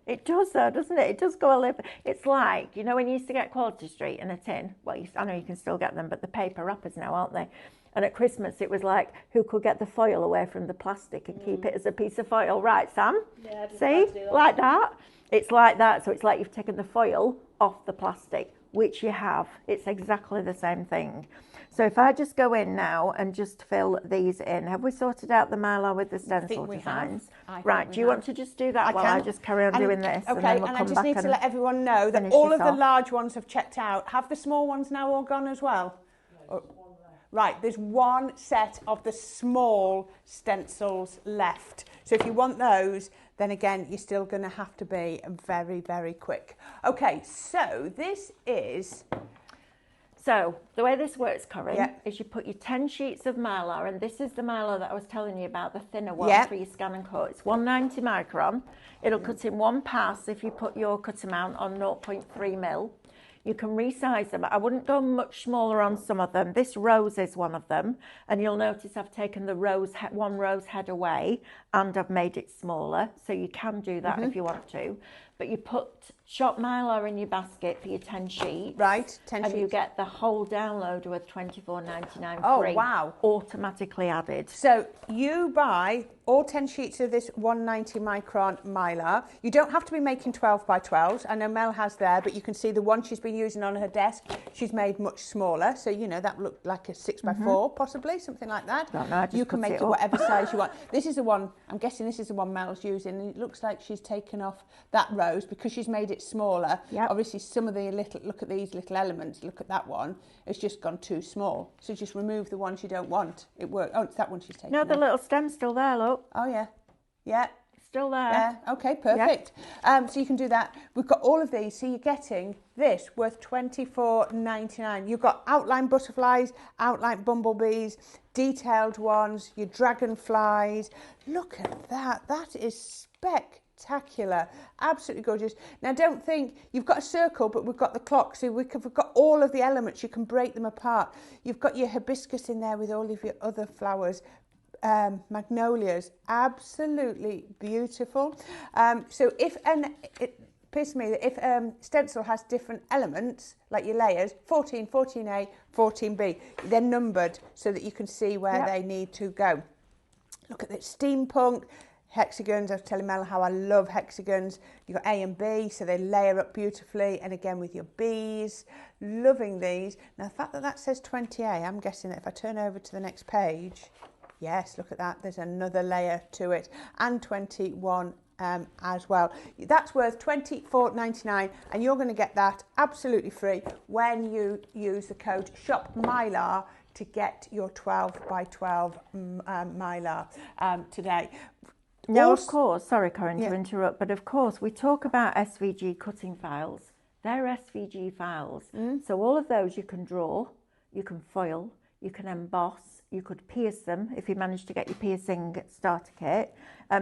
Speaker 2: It does though, doesn't it? It does go a little. It's like, you know, when you used to get Quality Street in a tin. Well, I know you can still get them, but the paper wrappers now, aren't they? And at Christmas, it was like, who could get the foil away from the plastic and keep it as a piece of foil? Right, Sam?
Speaker 3: Yeah, I just
Speaker 2: see?
Speaker 3: that.
Speaker 2: Like that? It's like that. So it's like you've taken the foil off the plastic, which you have. It's exactly the same thing. So if I just go in now and just fill these in, have we sorted out the Mylar with the stencil designs? Right, do you want to just do that while I just carry on doing this?
Speaker 1: Okay,
Speaker 2: and then we'll
Speaker 1: and
Speaker 2: come
Speaker 1: I just
Speaker 2: back
Speaker 1: need to
Speaker 2: and
Speaker 1: let everyone know that all of the large ones have checked out. Have the small ones now all gone as well? Right, there's one set of the small stencils left. So if you want those, then again, you're still going to have to be very, very quick. Okay, so this is...
Speaker 2: So the way this works, Corinne, is you put your 10 sheets of Mylar, and this is the Mylar that I was telling you about, the thinner one for your scan and cut. It's 190 micron. It'll cut in one pass if you put your cut amount on 0.3 mil. You can resize them. I wouldn't go much smaller on some of them. This rose is one of them, and you'll notice I've taken the one rose head away and I've made it smaller, so you can do that if you want to. But you put shot Mylar in your basket for your 10 sheets.
Speaker 1: Right, 10 sheets.
Speaker 2: And you get the whole download with $24.99 free.
Speaker 1: Oh, wow.
Speaker 2: Automatically added.
Speaker 1: So you buy all 10 sheets of this 190 micron Mylar. You don't have to be making 12 by 12s. I know Mel has there, but you can see the one she's been using on her desk, she's made much smaller. So, you know, that looked like a 6 by 4, possibly, something like that.
Speaker 2: Don't know, I just
Speaker 1: you can make it whatever size you want. This is the one, I'm guessing this is the one Mel's using. And it looks like she's taken off that rose because she's made it smaller.
Speaker 2: Yep.
Speaker 1: Obviously, some of the little, look at these little elements, look at that one, it's just gone too small. So just remove the ones you don't want. It worked. Oh, it's that one she's taken
Speaker 2: No, the
Speaker 1: off.
Speaker 2: little stem's still there, look.
Speaker 1: Oh, yeah. Yeah.
Speaker 2: Still there.
Speaker 1: Yeah, okay, perfect. Yep. So you can do that. We've got all of these, so you're getting this worth $24.99. You've got outline butterflies, outline bumblebees, detailed ones, your dragonflies. Look at that. That is spectacular. Absolutely gorgeous. Now, don't think you've got a circle, but we've got the clock, so we've got all of the elements. You can break them apart. You've got your hibiscus in there with all of your other flowers. Magnolias, absolutely beautiful. So if, and it appears to me that if stencil has different elements, like your layers, 14, 14A, 14B, they're numbered so that you can see where they need to go. Look at this steampunk hexagons. I was telling Mel how I love hexagons. You've got A and B, so they layer up beautifully, and again with your Bs, loving these. Now the fact that that says 20A, I'm guessing that if I turn over to the next page, yes, look at that. There's another layer to it, and 21 as well. That's worth $24.99, and you're going to get that absolutely free when you use the code SHOPMYLAR to get your 12 by 12 Mylar today.
Speaker 2: Now, of course, sorry, Corinne, to interrupt, but of course, we talk about SVG cutting files they're SVG files. So all of those you can draw, you can foil, you can emboss, you could pierce them if you managed to get your piercing starter kit.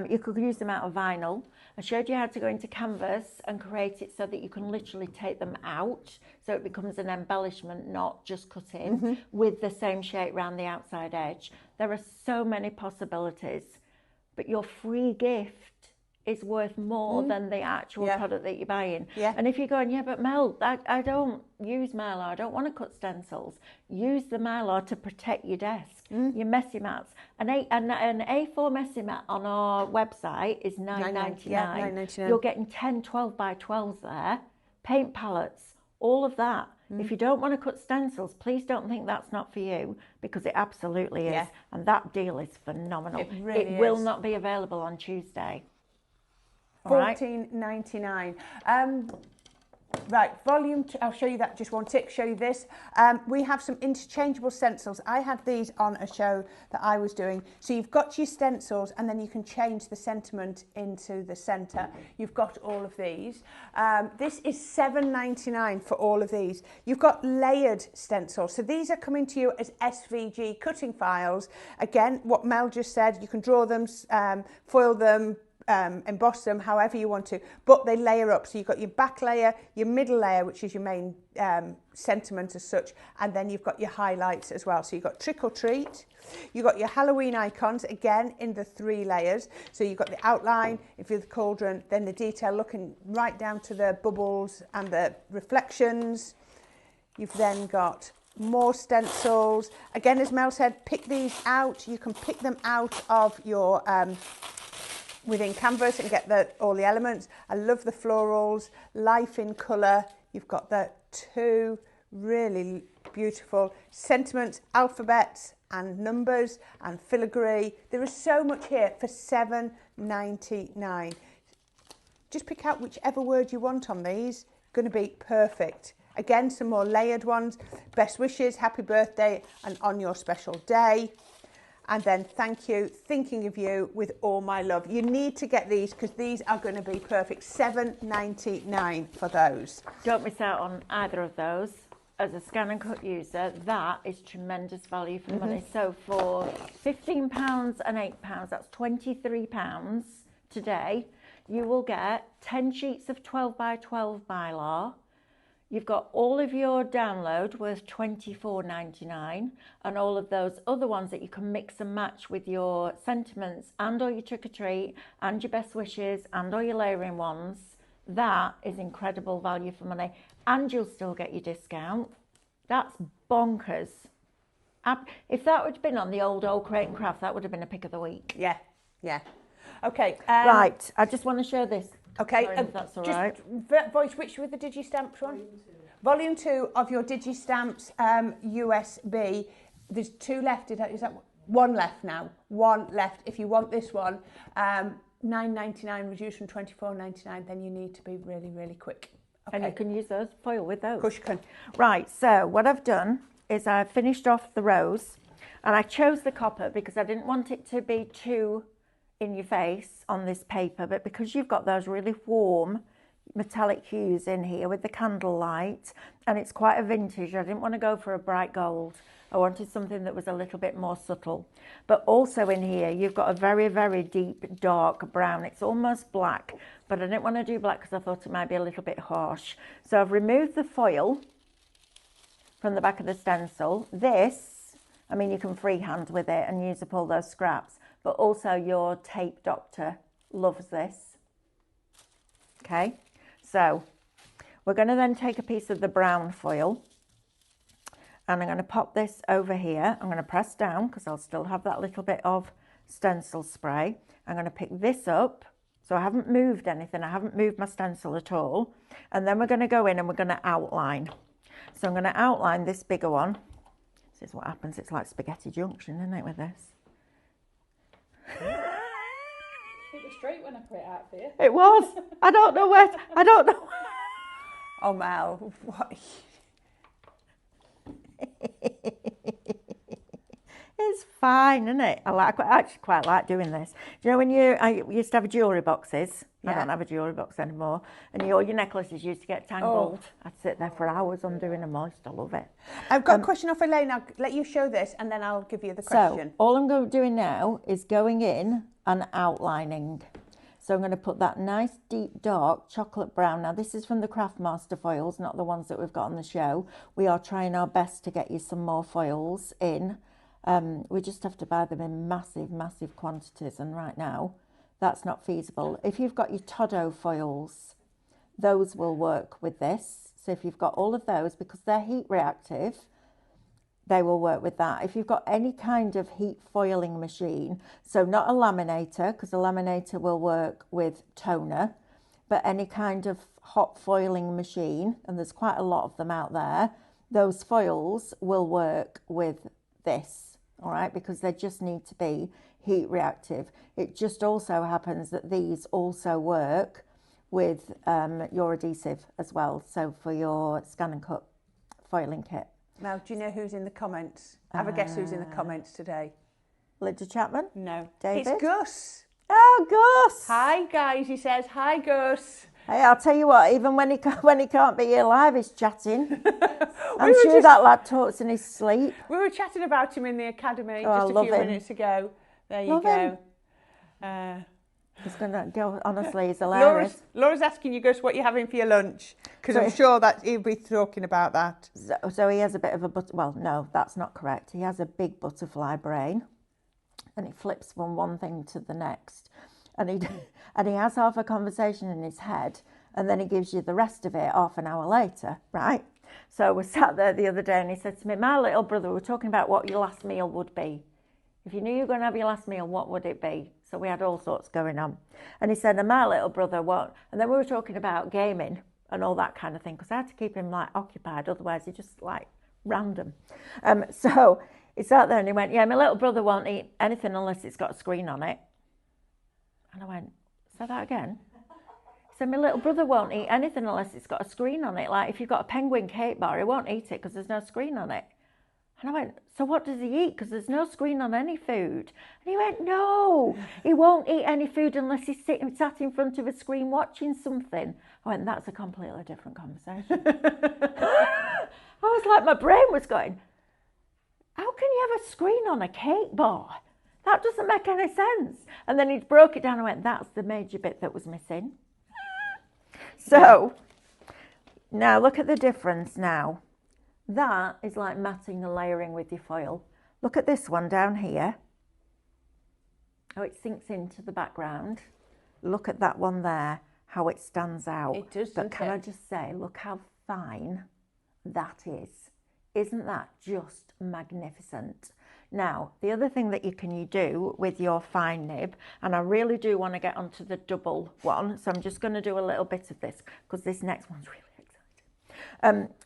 Speaker 2: You could use them out of vinyl. I showed you how to go into canvas and create it so that you can literally take them out, so it becomes an embellishment, not just cut in, with the same shape around the outside edge. There are so many possibilities, but your free gift is worth more than the actual product that you're buying. And if you're going, yeah, but Mel, I don't use Mylar, I don't want to cut stencils. Use the Mylar to protect your desk, your messy mats. An A4 messy mat on our website is $9.99.
Speaker 1: Yeah, $9.99.
Speaker 2: You're getting 10 12 by 12s there, paint palettes, all of that. If you don't want to cut stencils, please don't think that's not for you, because it absolutely is. And that deal is phenomenal.
Speaker 1: It really
Speaker 2: will
Speaker 1: is.
Speaker 2: not be available on Tuesday.
Speaker 1: $14.99. Right, volume two, I'll show you that, just one tick, show you this. We have some interchangeable stencils. I had these on a show that I was doing. So you've got your stencils, and then you can change the sentiment into the centre. You've got all of these. This is $7.99 for all of these. You've got layered stencils. So these are coming to you as SVG cutting files. Again, what Mel just said, you can draw them, foil them, emboss them however you want to, but they layer up. So you've got your back layer, your middle layer, which is your main sentiment as such, and then you've got your highlights as well. So you've got trick or treat, you've got your Halloween icons, again in the 3 layers. So you've got the outline, if you're the cauldron, then the detail looking right down to the bubbles and the reflections. You've then got more stencils. Again, as Mel said, pick these out. You can pick them out of your within canvas and get all the elements. I love the florals, life in colour. You've got the 2 really beautiful sentiments, alphabets and numbers and filigree. There is so much here for $7.99. Just pick out whichever word you want on these. Going to be perfect. Again, some more layered ones. Best wishes, happy birthday, and on your special day. And then thank you, thinking of you with all my love. You need to get these because these are going to be perfect. $7.99 for those.
Speaker 2: Don't miss out on either of those. As a scan and cut user, that is tremendous value for money. So for £15 and £8, that's £23 today, you will get 10 sheets of 12 by 12 Mylar. You've got all of your download worth $24.99, and all of those other ones that you can mix and match with your sentiments and or your trick or treat and your best wishes and all your layering ones. That is incredible value for money, and you'll still get your discount. That's bonkers. If that would have been on the old Crate and Craft, that would have been a pick of the week.
Speaker 1: Yeah, yeah. Okay.
Speaker 2: Right, I just want to show this.
Speaker 1: Okay,
Speaker 2: Sorry, if that's all right.
Speaker 1: Voice, which with the Digistamps one? Volume 2 of your Digistamps USB. There's 2 left. Is that 1 left now? 1 left. If you want this one, $9.99 reduced from $24.99. Then you need to be really, really quick. Okay.
Speaker 2: And you can use those foil with those.
Speaker 1: Of course you can.
Speaker 2: Right. So what I've done is I've finished off the rose, and I chose the copper because I didn't want it to be too in your face on this paper, but because you've got those really warm metallic hues in here with the candlelight, and it's quite a vintage, I didn't want to go for a bright gold. I wanted something that was a little bit more subtle. But also in here you've got a very, very deep dark brown. It's almost black, but I didn't want to do black because I thought it might be a little bit harsh. So I've removed the foil from the back of the stencil. This, I mean, you can freehand with it and use up all those scraps, but also your tape doctor loves this. Okay, so we're going to then take a piece of the brown foil, and I'm going to pop this over here. I'm going to press down because I'll still have that little bit of stencil spray. I'm going to pick this up, so I haven't moved anything, I haven't moved my stencil at all, and then we're going to go in and we're going to outline. So I'm going to outline this bigger one. This is what happens, it's like spaghetti junction, isn't it, with this?
Speaker 3: It was straight when I put it out for you.
Speaker 2: It was. I don't know where. I don't know.
Speaker 1: Oh, Mel. What?
Speaker 2: It's fine, isn't it? I actually quite like doing this. Do you know when I used to have jewellery boxes? Yeah. I don't have a jewellery box anymore. And all your necklaces used to get tangled. Oh. I'd sit there for hours undoing them. I still love it.
Speaker 1: I've got a question off Elaine. I'll let you show this and then I'll give you the question.
Speaker 2: So all I'm doing now is going in and outlining. So I'm going to put that nice deep dark chocolate brown. Now this is from the Craftmaster foils, not the ones that we've got on the show. We are trying our best to get you some more foils in. We just have to buy them in massive, massive quantities. And right now, that's not feasible. If you've got your Todo foils, those will work with this. So if you've got all of those, because they're heat reactive, they will work with that. If you've got any kind of heat foiling machine, so not a laminator, because a laminator will work with toner, but any kind of hot foiling machine, and there's quite a lot of them out there, those foils will work with this, all right, because they just need to be heat reactive. It just also happens that these also work with your adhesive as well, so for your scan and cut foiling kit.
Speaker 1: Now, do you know who's in the comments? Have a guess who's in the comments today.
Speaker 2: Linda Chapman?
Speaker 1: No.
Speaker 2: David?
Speaker 1: It's Gus.
Speaker 2: Oh, Gus!
Speaker 1: Hi, guys. He says, hi, Gus.
Speaker 2: Hey, I'll tell you what, even when he can't be here live, he's chatting. I'm sure that lad talks in his sleep.
Speaker 1: We were chatting about him in the academy just a few minutes ago. There you go.
Speaker 2: He's going to go, honestly, he's hilarious.
Speaker 1: Laura's asking you, Gus, what you're having for your lunch, because I'm sure that he'll be talking about that.
Speaker 2: So he has a bit of a, well, no, that's not correct. He has a big butterfly brain, and he flips from one thing to the next. And he has half a conversation in his head, and then he gives you the rest of it half an hour later, right? So we sat there the other day, and he said to me, my little brother, we were talking about what your last meal would be. If you knew you were going to have your last meal, what would it be? So we had all sorts going on. And he said, and my little brother won't. And then we were talking about gaming and all that kind of thing, because I had to keep him like occupied, otherwise he just like random. So he sat there and he went, yeah, my little brother won't eat anything unless it's got a screen on it. And I went, say that again? He said, my little brother won't eat anything unless it's got a screen on it. Like if you've got a penguin cake bar, he won't eat it because there's no screen on it. And I went, so what does he eat? Because there's no screen on any food. And he went, no, he won't eat any food unless he's sat in front of a screen watching something. I went, that's a completely different conversation. I was like, my brain was going, how can you have a screen on a cake bar? That doesn't make any sense. And then he broke it down and went, that's the major bit that was missing. So now look at the difference now. That is like matting and layering with your foil. Look at this one down here. How it sinks into the background. Look at that one there, how it stands out.
Speaker 1: It does,
Speaker 2: but can I just say, look how fine that is. Isn't that just magnificent? Now, the other thing that you can do with your fine nib, and I really do want to get onto the double one, so I'm just going to do a little bit of this, because this next one's really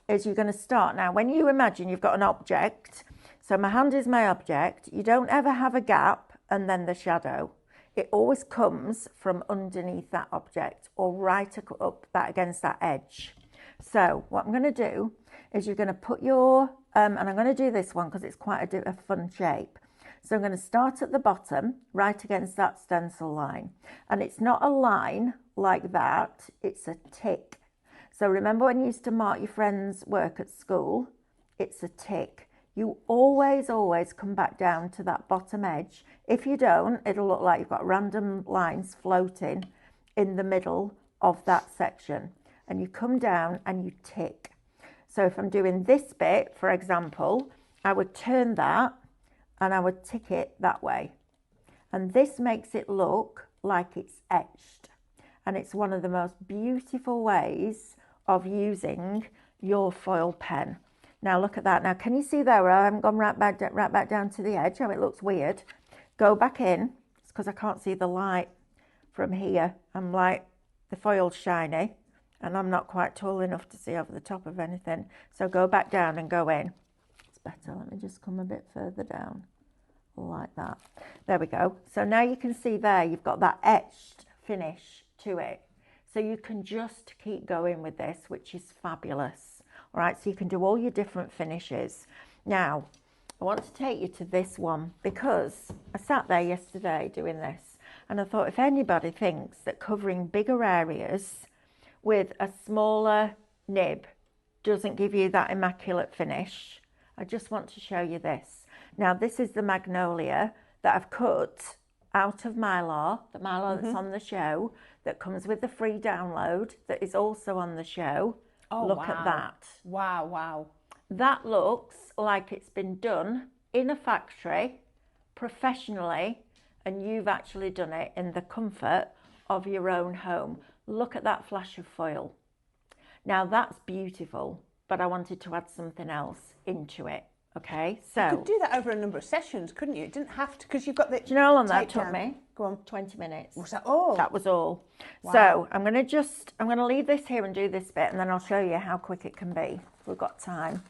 Speaker 2: is you're going to start now. When you imagine you've got an object, so my hand is my object, you don't ever have a gap and then the shadow. It always comes from underneath that object or right up that against that edge. So what I'm going to do is you're going to put your, and I'm going to do this one because it's quite a fun shape. So I'm going to start at the bottom, right against that stencil line. And it's not a line like that, it's a tick. So remember when you used to mark your friend's work at school? It's a tick. You always come back down to that bottom edge. If you don't, it'll look like you've got random lines floating in the middle of that section. And you come down and you tick. So if I'm doing this bit, for example, I would turn that and I would tick it that way. And this makes it look like it's etched. And it's one of the most beautiful ways of using your foil pen. Now look at that. Now can you see there where I haven't gone right back down to the edge? How it looks weird. Go back in. It's because I can't see the light from here. I'm like, the foil's shiny and I'm not quite tall enough to see over the top of anything. So go back down and go in. It's better. Let me just come a bit further down like that. There we go. So now you can see there you've got that etched finish to it. So you can just keep going with this, which is fabulous. All right, so you can do all your different finishes. Now, I want to take you to this one because I sat there yesterday doing this and I thought if anybody thinks that covering bigger areas with a smaller nib doesn't give you that immaculate finish, I just want to show you this. Now this is the magnolia that I've cut out of Mylar, the Mylar that's on the show, that comes with the free download, that is also on the show.
Speaker 1: Oh,
Speaker 2: look
Speaker 1: wow.
Speaker 2: at that.
Speaker 1: Wow, wow.
Speaker 2: That looks like it's been done in a factory professionally, and you've actually done it in the comfort of your own home. Look at that flash of foil. Now that's beautiful, but I wanted to add something else into it. Okay, so
Speaker 1: You could do that over a number of sessions, couldn't you? It didn't have to, because you've got the.
Speaker 2: do you know how long that
Speaker 1: tape
Speaker 2: took
Speaker 1: down.
Speaker 2: me?
Speaker 1: Go on.
Speaker 2: 20 minutes.
Speaker 1: Was that all?
Speaker 2: That was all.
Speaker 1: Wow.
Speaker 2: So I'm going to leave this here and do this bit, and then I'll show you how quick it can be if we've got time.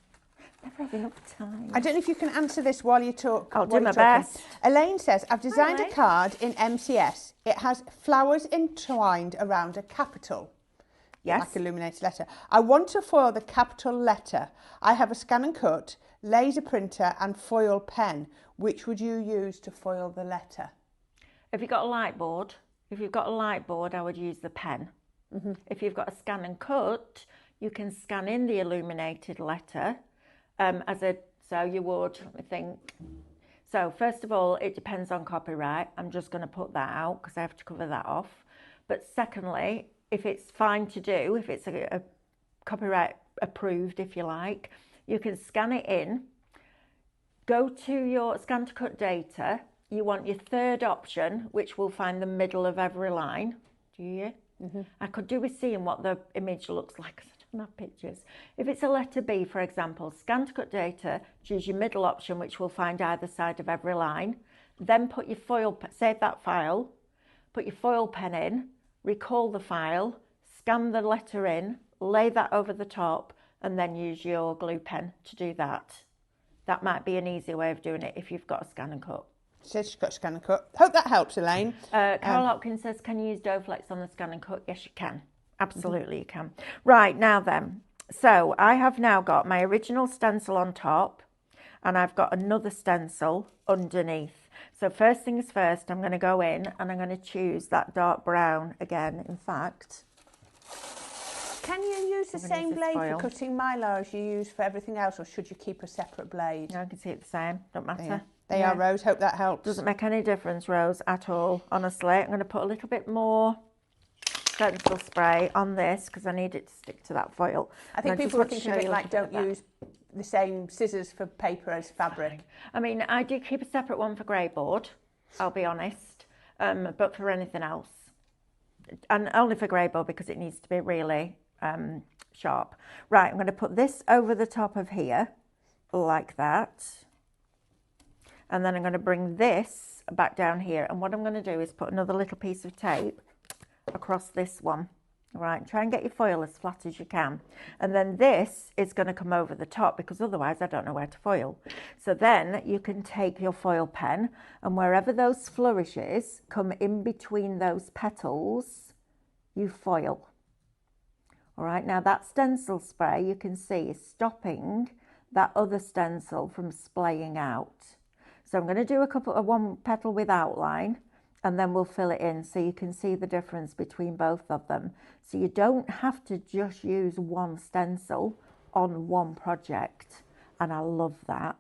Speaker 2: Never have enough time.
Speaker 1: I don't know if you can answer this while you talk.
Speaker 2: I'll
Speaker 1: while
Speaker 2: do
Speaker 1: you're
Speaker 2: my
Speaker 1: talking.
Speaker 2: best.
Speaker 1: Elaine says, I've designed
Speaker 2: Elaine.
Speaker 1: a card in MCS. It has flowers entwined around a capital.
Speaker 2: Yes.
Speaker 1: Like illuminated letter. I want to foil the capital letter. I have a scan and cut, laser printer and foil pen. Which would you use to foil the letter?
Speaker 2: If you've got a light board, I would use the pen. If you've got a scan and cut, you can scan in the illuminated letter so you would, let me think. So first of all, it depends on copyright. I'm just going to put that out because I have to cover that off. But secondly, if it's fine to do, if it's a copyright approved, if you like, you can scan it in, go to your scan to cut data. You want your third option, which will find the middle of every line. Do you? I could do with seeing what the image looks like because I don't have pictures. If it's a letter B, for example, scan to cut data, choose your middle option, which will find either side of every line. Then put your foil, save that file, put your foil pen in, recall the file, scan the letter in, lay that over the top, and then use your glue pen to do that. That might be an easier way of doing it if you've got a scan and cut.
Speaker 1: She says she's got scan and cut. Hope that helps, Elaine.
Speaker 2: Carol Hopkins says, can you use dough flex on the scan and cut? Yes, you can. Absolutely, you can. Right, now then. So I have now got my original stencil on top, and I've got another stencil underneath. So first things first, I'm going to go in and I'm going to choose that dark brown again. In fact,
Speaker 1: Can you use the same
Speaker 2: use this
Speaker 1: blade
Speaker 2: foil.
Speaker 1: for cutting Mylar as you use for everything else, or should you keep a separate blade?
Speaker 2: I can see it the same. Don't matter.
Speaker 1: They are, Rose. Hope that helps.
Speaker 2: Doesn't make any difference, Rose, at all. Honestly, I'm going to put a little bit more stencil spray on this because I need it to stick to that foil.
Speaker 1: I think
Speaker 2: And
Speaker 1: people
Speaker 2: just
Speaker 1: will
Speaker 2: want to
Speaker 1: think
Speaker 2: show
Speaker 1: of it
Speaker 2: you a
Speaker 1: like
Speaker 2: little bit
Speaker 1: don't
Speaker 2: of that.
Speaker 1: use the same scissors for paper as fabric.
Speaker 2: I mean, I do keep a separate one for grey board, I'll be honest, but for anything else, and only for grey board because it needs to be really sharp. Right, I'm going to put this over the top of here, like that, and then I'm going to bring this back down here, and what I'm going to do is put another little piece of tape across this one. Right, try and get your foil as flat as you can. And then this is going to come over the top because otherwise I don't know where to foil. So then you can take your foil pen and wherever those flourishes come in between those petals, you foil. All right, now that stencil spray you can see is stopping that other stencil from splaying out. So I'm going to do one petal with outline, and then we'll fill it in so you can see the difference between both of them. So you don't have to just use one stencil on one project. And I love that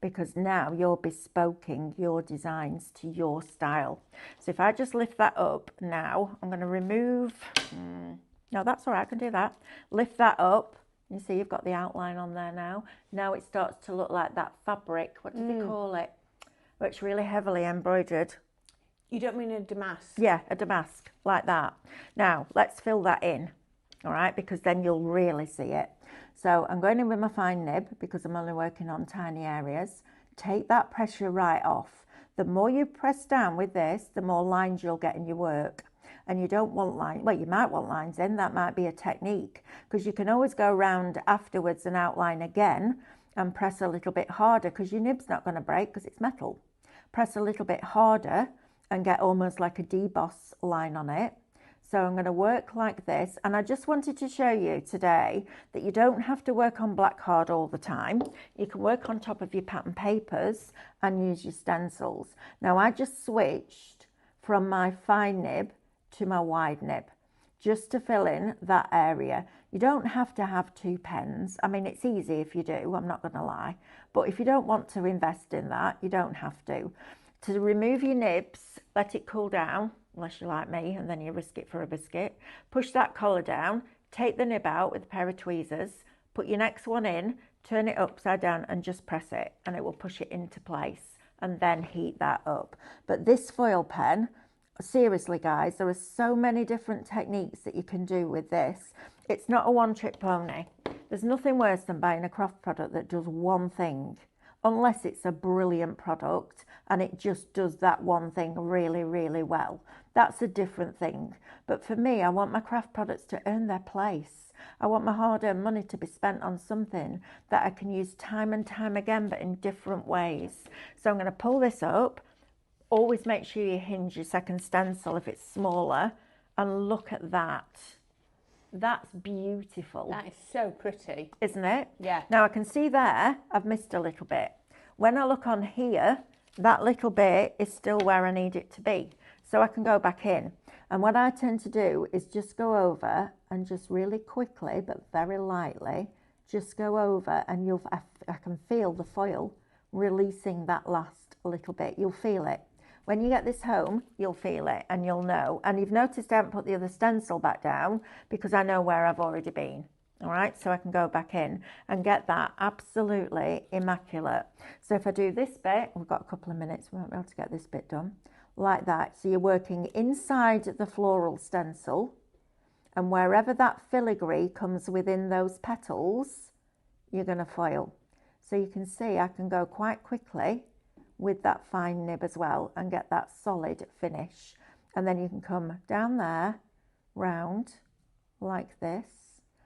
Speaker 2: because now you're bespoking your designs to your style. So if I just lift that up now, I'm going to remove, no, that's all right, I can do that. Lift that up. You see you've got the outline on there now. Now it starts to look like that fabric. What do they call it? Well, it's really heavily embroidered.
Speaker 1: You don't mean a damask?
Speaker 2: Yeah, a damask, like that. Now, let's fill that in, all right, because then you'll really see it. So I'm going in with my fine nib because I'm only working on tiny areas. Take that pressure right off. The more you press down with this, the more lines you'll get in your work. And you don't want lines, well, you might want lines in, that might be a technique, because you can always go around afterwards and outline again and press a little bit harder because your nib's not going to break because it's metal. Press a little bit harder and get almost like a deboss line on it. So I'm going to work like this, and I just wanted to show you today that you don't have to work on black card all the time. You can work on top of your pattern papers and use your stencils. Now I just switched from my fine nib to my wide nib just to fill in that area. You don't have to have 2 pens. I mean, it's easy if you do, I'm not going to lie. But if you don't want to invest in that, you don't have to. To remove your nibs, let it cool down, unless you're like me, and then you risk it for a biscuit. Push that collar down, take the nib out with a pair of tweezers, put your next one in, turn it upside down and just press it, and it will push it into place, and then heat that up. But this foil pen, seriously guys, there are so many different techniques that you can do with this. It's not a one-trick pony. There's nothing worse than buying a craft product that does one thing, unless it's a brilliant product and it just does that one thing really, really well. That's a different thing. But for me, I want my craft products to earn their place. I want my hard-earned money to be spent on something that I can use time and time again, but in different ways. So I'm going to pull this up. Always make sure you hinge your second stencil if it's smaller, and look at that. That's beautiful.
Speaker 1: That is so pretty.
Speaker 2: Isn't it?
Speaker 1: Yeah.
Speaker 2: Now I can see there, I've missed a little bit. When I look on here, that little bit is still where I need it to be. So I can go back in. And what I tend to do is just go over and just really quickly, but very lightly, just go over, and I can feel the foil releasing that last little bit. You'll feel it. When you get this home, you'll feel it and you'll know. And you've noticed I haven't put the other stencil back down because I know where I've already been. All right, so I can go back in and get that absolutely immaculate. So if I do this bit, we've got a couple of minutes, we won't be able to get this bit done, like that. So you're working inside the floral stencil, and wherever that filigree comes within those petals, you're going to foil. So you can see I can go quite quickly with that fine nib as well and get that solid finish. And then you can come down there, round, like this.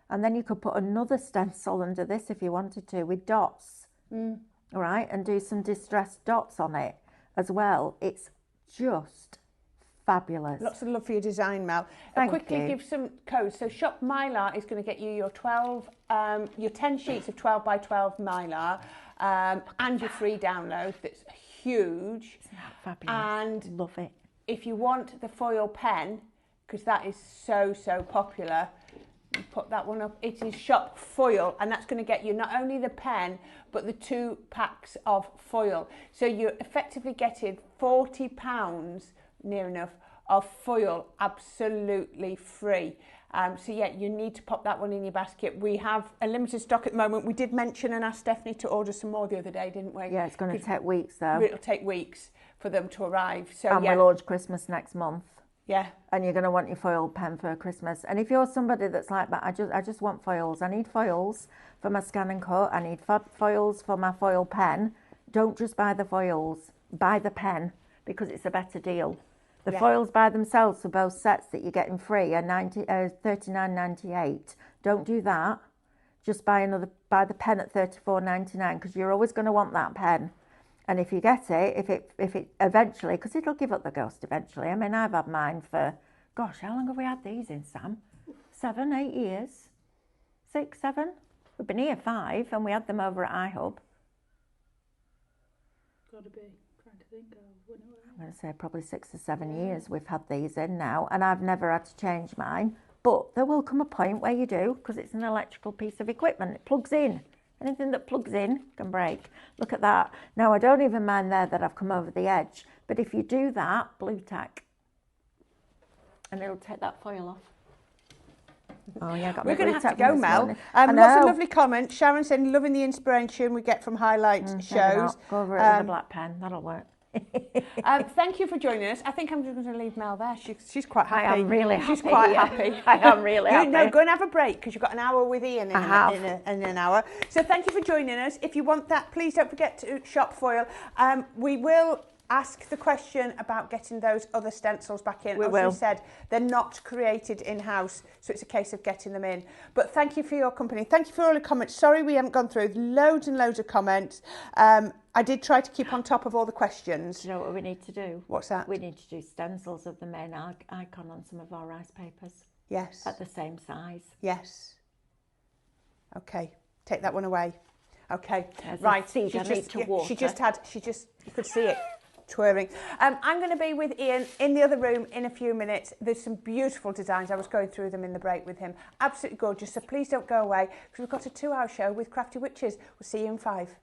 Speaker 2: And then you could put another stencil under this if you wanted to with dots, all right, and do some distressed dots on it as well. It's just fabulous.
Speaker 1: Lots of love for your design, Mel.
Speaker 2: Thank
Speaker 1: Quickly
Speaker 2: you.
Speaker 1: give some codes. So Shop Mylar is going to get you your 10 sheets of 12 by 12 Mylar and your free download. That's huge.
Speaker 2: Isn't that fabulous?
Speaker 1: And
Speaker 2: love it.
Speaker 1: If you want the foil pen, because that is so popular, you put that one up. It is Shop Foil, and that's going to get you not only the pen but the 2 packs of foil. So you're effectively getting £40 near enough of foil absolutely free. So yeah, you need to pop that one in your basket. We have a limited stock at the moment. We did mention and ask Stephanie to order some more the other day, didn't we?
Speaker 2: Yeah, it's going to take weeks though.
Speaker 1: It'll take weeks for them to arrive. So
Speaker 2: and
Speaker 1: yeah.
Speaker 2: we'll launch Christmas next month.
Speaker 1: Yeah.
Speaker 2: And you're going to want your foil pen for Christmas. And if you're somebody that's like that, I just want foils. I need foils for my scan and cut. I need foils for my foil pen. Don't just buy the foils. Buy the pen, because it's a better deal. The foils by themselves for both sets that you're getting free are $39.98. Don't do that. Just buy the pen at $34.99, because you're always going to want that pen. And if you get it, if it eventually, because it'll give up the ghost eventually. I mean, I've had mine for, gosh, how long have we had these in, Sam? 7, 8 years? 6, 7? We've been here 5, and we had them over at iHub.
Speaker 3: Gotta be. Trying to think of when it was.
Speaker 2: I'm going to say probably 6 or 7 years we've had these in now, and I've never had to change mine. But there will come a point where you do, because it's an electrical piece of equipment. It plugs in. Anything that plugs in can break. Look at that. Now, I don't even mind there that I've come over the edge, but if you do that, blue tack, and it'll take that foil off. Oh yeah, got
Speaker 1: We're
Speaker 2: my
Speaker 1: going to
Speaker 2: blue
Speaker 1: have
Speaker 2: tack
Speaker 1: to go,
Speaker 2: this
Speaker 1: Mel.
Speaker 2: morning.
Speaker 1: Lots of lovely comments. Sharon said, loving the inspiration we get from highlight
Speaker 2: Maybe
Speaker 1: shows.
Speaker 2: not. Go over it with a black pen. That'll work.
Speaker 1: Thank you for joining us. I think I'm just going to leave Mel there. She's quite happy.
Speaker 2: I am really happy.
Speaker 1: She's quite happy.
Speaker 2: I am really happy.
Speaker 1: No, go and have a break, because you've got an hour with Ian in an hour. So thank you for joining us. If you want that, please don't forget to shop foil. We will ask the question about getting those other stencils back in.
Speaker 2: We
Speaker 1: As
Speaker 2: will.
Speaker 1: we said, they're not created in-house, so it's a case of getting them in. But thank you for your company. Thank you for all the comments. Sorry we haven't gone through loads and loads of comments. I did try to keep on top of all the questions.
Speaker 2: Do you know what we need to do?
Speaker 1: What's that?
Speaker 2: We need to do stencils of the main icon on some of our rice papers.
Speaker 1: Yes.
Speaker 2: At the same size.
Speaker 1: Yes. Okay. Take that one away. Okay.
Speaker 2: There's a
Speaker 1: Right.
Speaker 2: seed I need to water.
Speaker 1: You could see it twirling. I'm going to be with Ian in the other room in a few minutes. There's some beautiful designs. I was going through them in the break with him. Absolutely gorgeous. So please don't go away because we've got a 2-hour show with Crafty Witches. We'll see you in 5.